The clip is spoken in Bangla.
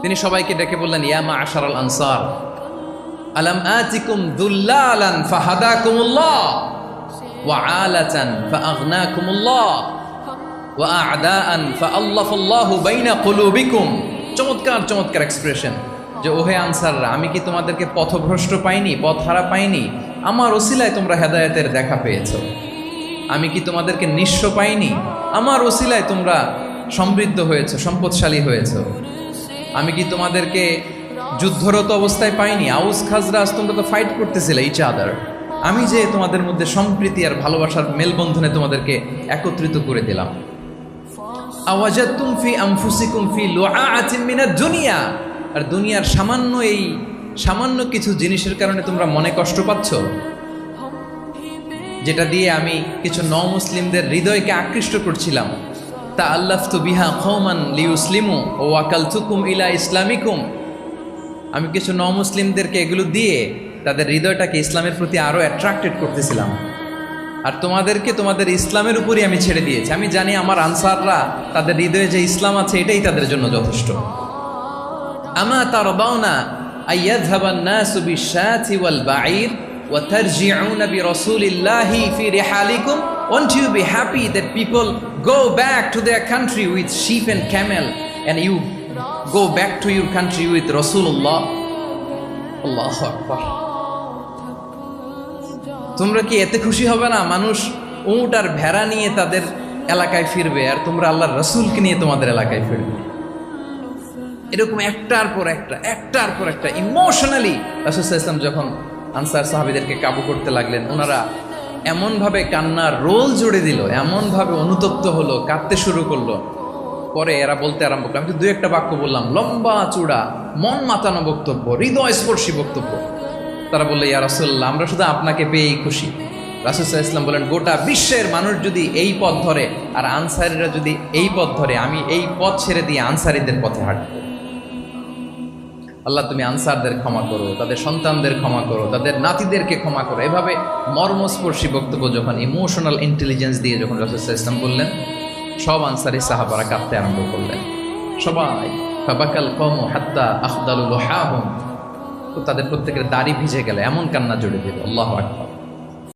তিনি সবাইকে ডেকে বললেন, ইয়া মাআশারাল আনসার, আলাম আতিকুম দুল্লালান ফাহাদাকুমুল্লাহ ওয়া আলাতান ফাআগনাকুমুল্লাহ ওয়া আ'দাআন ফাআল্লাফাল্লাহু বাইনা কুলুবিকুম। চমৎকার চমৎকার এক্সপ্রেশন, যে ওহে আনসাররা, আমি কি তোমাদেরকে পথভ্রষ্ট পাইনি, পথহারা পাইনি? আমার ওসিলায় তোমরা হেদায়েতের দেখা পেয়েছো। আমি কি তোমাদেরকে নিঃস্ব পাইনি? আমার ওসিলায় তোমরা সমৃদ্ধ হয়েছো, সম্পদশালী হয়েছো। আমি কি তোমাদেরকে যুদ্ধরত অবস্থায় পাইনি? আউস খাজরাজ তোমরা তো ফাইট করতেছিলে ইচ আদার। আমি যে তোমাদের মধ্যে সম্প্রীতি আর ভালোবাসার মেলবন্ধনে তোমাদেরকে একত্রিত করে দিলাম। আওয়াজাতুম ফি আনফুসিকুম ফি লুআআতিন মিনাদ দুনিয়া, আর দুনিয়ার সামান্য কিছু জিনিসের কারণে তোমরা মনে কষ্ট পাচ্ছ, যেটা দিয়ে আমি কিছু মুসলিমদের হৃদয়কে আকৃষ্ট করছিলাম। তা আল্লাফতু বিহা কওমান লিউসলিমু ওয়া ওয়াকালতুকুম ইলা ইসলামিকুম। আমি কিছু মুসলিমদেরকে এগুলো দিয়ে তাদের হৃদয়টাকে ইসলামের প্রতি আরো অ্যাট্রাক্টেড করতেছিলাম, আর তোমাদেরকে তোমাদের ইসলামের উপরই আমি ছেড়ে দিয়েছি। আমি জানি আমার আনসাররা, তাদের হৃদয়ে যে ইসলাম আছে এটাই তাদের জন্য যথেষ্ট। আমা তারদাউনা আইয়াযহাবান নাসু বিশ-শাতি ওয়াল বাঈর ওয়া তারজিউনা বিরাসূলিল্লাহি ফি রিহালিকুম। Won't you be happy that people go back to their country with sheep and camel, and you go back to your country with Rasulullah? Allahu Akbar। তোমরা কি এতে খুশি হবে না? মানুষ উট আর ভেড়া নিয়ে তাদের এলাকায় ফিরবে, আর তোমরা আল্লাহর রাসূলকে নিয়ে তোমাদের এলাকায় ফিরবে। এরকম একটার পর একটা ইমোশনালি রাসূল সাল্লাল্লাহু আলাইহি ওয়াসাল্লাম যখন আনসার সাহাবীদেরকে কাবু করতে লাগলেন, ওনারা এমনভাবে কান্নার রোল জুড়ে দিল, এমনভাবে অনুতপ্ত হলো, কাঁদতে শুরু করলো। পরে এরা বলতে আরম্ভ করলো, আমি তো দুই একটা বাক্য বললাম, লম্বা চূড়া মন মাতানো বক্তব্য, হৃদয়স্পর্শী বক্তব্য। তারা বললো, ইয়া রাসূলুল্লাহ, আমরা শুধু আপনাকে পেয়েই খুশি। রাসূল সাল্লাল্লাহু আলাইহি ওয়াসাল্লাম বলেন, গোটা বিশ্বের মানুষ যদি এই পথ ধরে আর আনসারীরা যদি এই পথ ধরে, আমি এই পথ ছেড়ে দিয়ে আনসারীদের পথে হাঁটব। আল্লাহ তুমি আনসারদের ক্ষমা করো, তাদের সন্তানদের ক্ষমা করো, তাদের নাতিদেরকে ক্ষমা করো। এভাবে মর্মস্পর্শী বক্তব্য যখন ইমোশনাল ইন্টেলিজেন্স দিয়ে যখন রাসূল সাল্লাল্লাহু আলাইহি ওয়াসাল্লাম বললেন, সব আনসারী সাহাবারা কাঁদতে আরম্ভ করলেন। সবাই ফাবাকাল কওমু হাত্তা আখদালু লুহাহুম, তো তাদের প্রত্যেকের দাড়ি ভিজে গেল, এমন কান্না জুড়ে দিল। আল্লাহু আকবার।